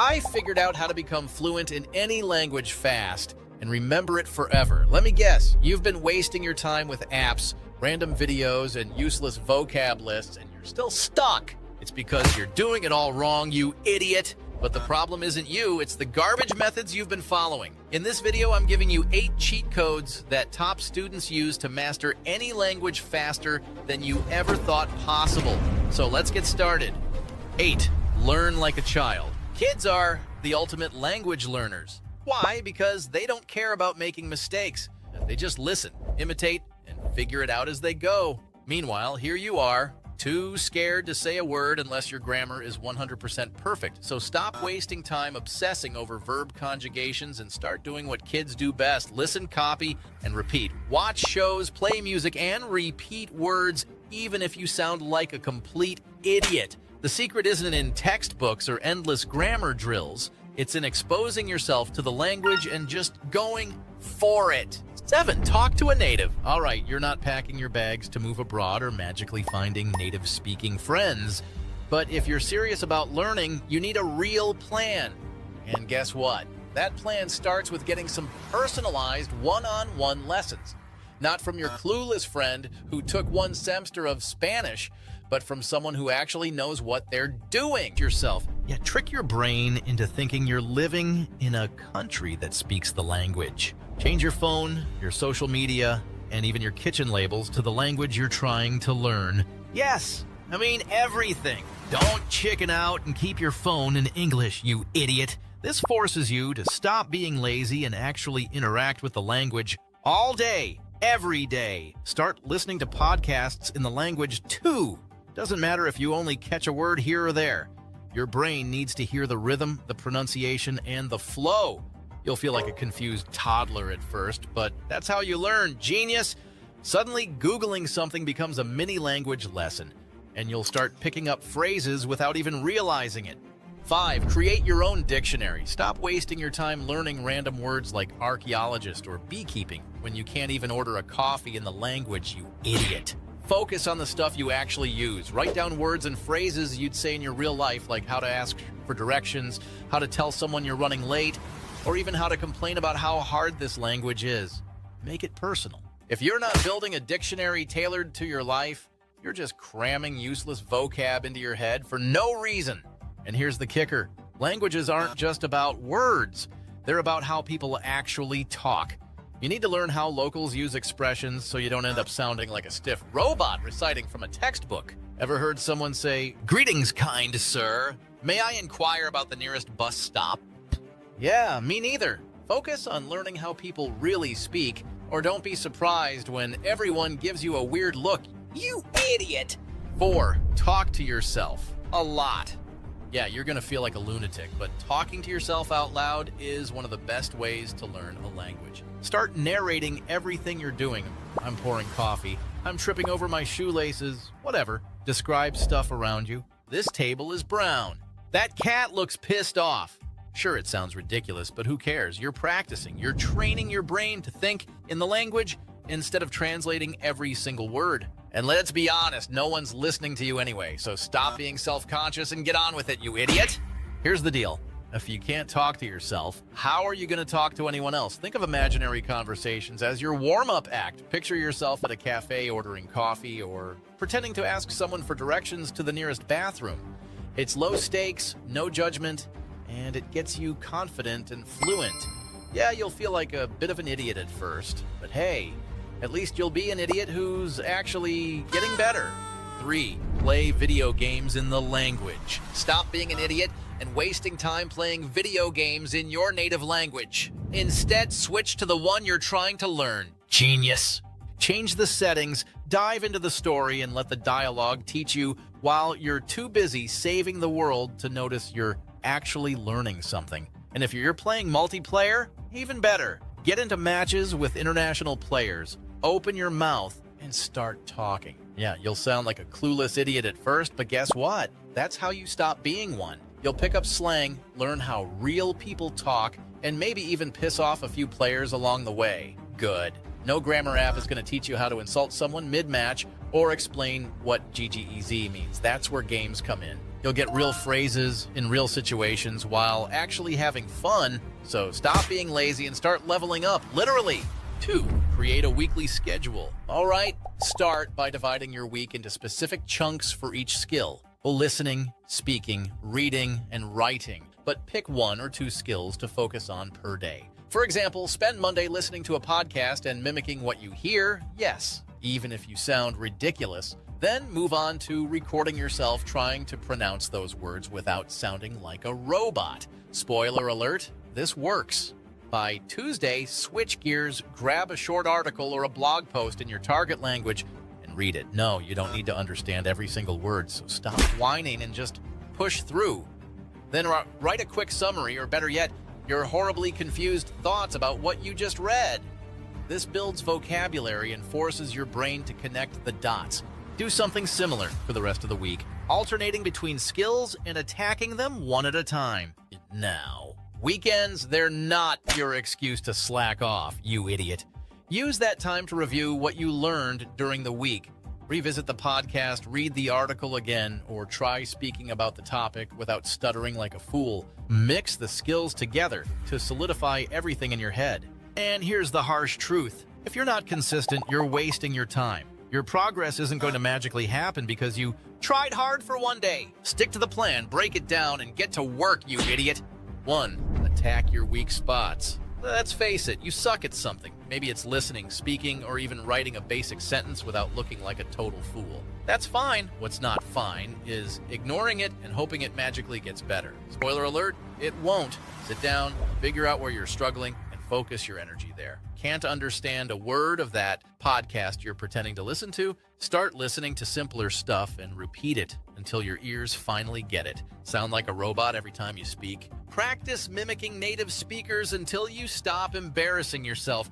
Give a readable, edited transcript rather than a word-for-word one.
I figured out how to become fluent in any language fast and remember it forever. Let me guess, you've been wasting your time with apps, random videos, and useless vocab lists, and you're still stuck. It's because you're doing it all wrong, you idiot. But the problem isn't you, it's the garbage methods you've been following. In this video, I'm giving you 8 cheat codes that top students use to master any language faster than you ever thought possible. So let's get started. 8. Learn like a child. Kids are the ultimate language learners. Why? Because they don't care about making mistakes. They just listen, imitate, and figure it out as they go. Meanwhile, here you are, too scared to say a word unless your grammar is 100% perfect. So stop wasting time obsessing over verb conjugations and start doing what kids do best. Listen, copy, and repeat. Watch shows, play music, and repeat words even if you sound like a complete idiot. The secret isn't in textbooks or endless grammar drills. It's in exposing yourself to the language and just going for it. 7. Talk to a native. All right, you're not packing your bags to move abroad or magically finding native-speaking friends. But if you're serious about learning, you need a real plan. And guess what? That plan starts with getting some personalized one-on-one lessons. Not from your clueless friend who took one semester of Spanish, but from someone who actually knows what they're doing. Trick your brain into thinking you're living in a country that speaks the language. Change your phone, your social media, and even your kitchen labels to the language you're trying to learn. Yes, I mean everything. Don't chicken out and keep your phone in English, you idiot. This forces you to stop being lazy and actually interact with the language all day, every day. Start listening to podcasts in the language too. Doesn't matter if you only catch a word here or there. Your brain needs to hear the rhythm, the pronunciation, and the flow. You'll feel like a confused toddler at first, but that's how you learn, genius. Suddenly, Googling something becomes a mini language lesson, and you'll start picking up phrases without even realizing it. 5. Create your own dictionary. Stop wasting your time learning random words like archaeologist or beekeeping when you can't even order a coffee in the language, you idiot. Focus on the stuff you actually use. Write down words and phrases you'd say in your real life, like how to ask for directions, how to tell someone you're running late, or even how to complain about how hard this language is. Make it personal. If you're not building a dictionary tailored to your life, you're just cramming useless vocab into your head for no reason. And here's the kicker. Languages aren't just about words. They're about how people actually talk. You need to learn how locals use expressions so you don't end up sounding like a stiff robot reciting from a textbook. Ever heard someone say, "Greetings, kind sir. May I inquire about the nearest bus stop?" Yeah, me neither. Focus on learning how people really speak, or don't be surprised when everyone gives you a weird look. You idiot! 4. Talk to yourself. A lot. Yeah, you're gonna feel like a lunatic, but talking to yourself out loud is one of the best ways to learn a language. Start narrating everything you're doing. I'm pouring coffee. I'm tripping over my shoelaces. Whatever. Describe stuff around you. This table is brown. That cat looks pissed off. Sure, it sounds ridiculous, but who cares? You're practicing. You're training your brain to think in the language instead of translating every single word. And let's be honest, no one's listening to you anyway, so stop being self-conscious and get on with it, you idiot! Here's the deal. If you can't talk to yourself, how are you going to talk to anyone else? Think of imaginary conversations as your warm-up act. Picture yourself at a cafe ordering coffee or pretending to ask someone for directions to the nearest bathroom. It's low stakes, no judgment, and it gets you confident and fluent. Yeah, you'll feel like a bit of an idiot at first, but hey, at least you'll be an idiot who's actually getting better. 3. Play video games in the language. Stop being an idiot and wasting time playing video games in your native language. Instead, switch to the one you're trying to learn. Genius! Change the settings, dive into the story, and let the dialogue teach you while you're too busy saving the world to notice you're actually learning something. And if you're playing multiplayer, even better. Get into matches with international players. Open your mouth and start talking. Yeah, you'll sound like a clueless idiot at first, but guess what? That's how you stop being one. You'll pick up slang, learn how real people talk, and maybe even piss off a few players along the way. Good. No grammar app is going to teach you how to insult someone mid-match or explain what GGEZ means. That's where games come in. You'll get real phrases in real situations while actually having fun, so stop being lazy and start leveling up, literally. 2. Create a weekly schedule. All right, start by dividing your week into specific chunks for each skill. Listening, speaking, reading, and writing. But pick 1 or 2 skills to focus on per day. For example, spend Monday listening to a podcast and mimicking what you hear, yes, even if you sound ridiculous. Then move on to recording yourself trying to pronounce those words without sounding like a robot. Spoiler alert, this works. By Tuesday, switch gears, grab a short article or a blog post in your target language, and read it. No, you don't need to understand every single word, so stop whining and just push through. Then write a quick summary, or better yet, your horribly confused thoughts about what you just read. This builds vocabulary and forces your brain to connect the dots. Do something similar for the rest of the week, alternating between skills and attacking them one at a time. Now, weekends, they're not your excuse to slack off, you idiot. Use that time to review what you learned during the week. Revisit the podcast, read the article again, or try speaking about the topic without stuttering like a fool. Mix the skills together to solidify everything in your head. And here's the harsh truth. If you're not consistent, you're wasting your time. Your progress isn't going to magically happen because you tried hard for one day. Stick to the plan, break it down, and get to work, you idiot. 1. Attack your weak spots. Let's face it, you suck at something. Maybe it's listening, speaking, or even writing a basic sentence without looking like a total fool. That's fine. What's not fine is ignoring it and hoping it magically gets better. Spoiler alert, it won't. Sit down, figure out where you're struggling, and focus your energy there. Can't understand a word of that podcast you're pretending to listen to? Start listening to simpler stuff and repeat it until your ears finally get it. Sound like a robot every time you speak? Practice mimicking native speakers until you stop embarrassing yourself.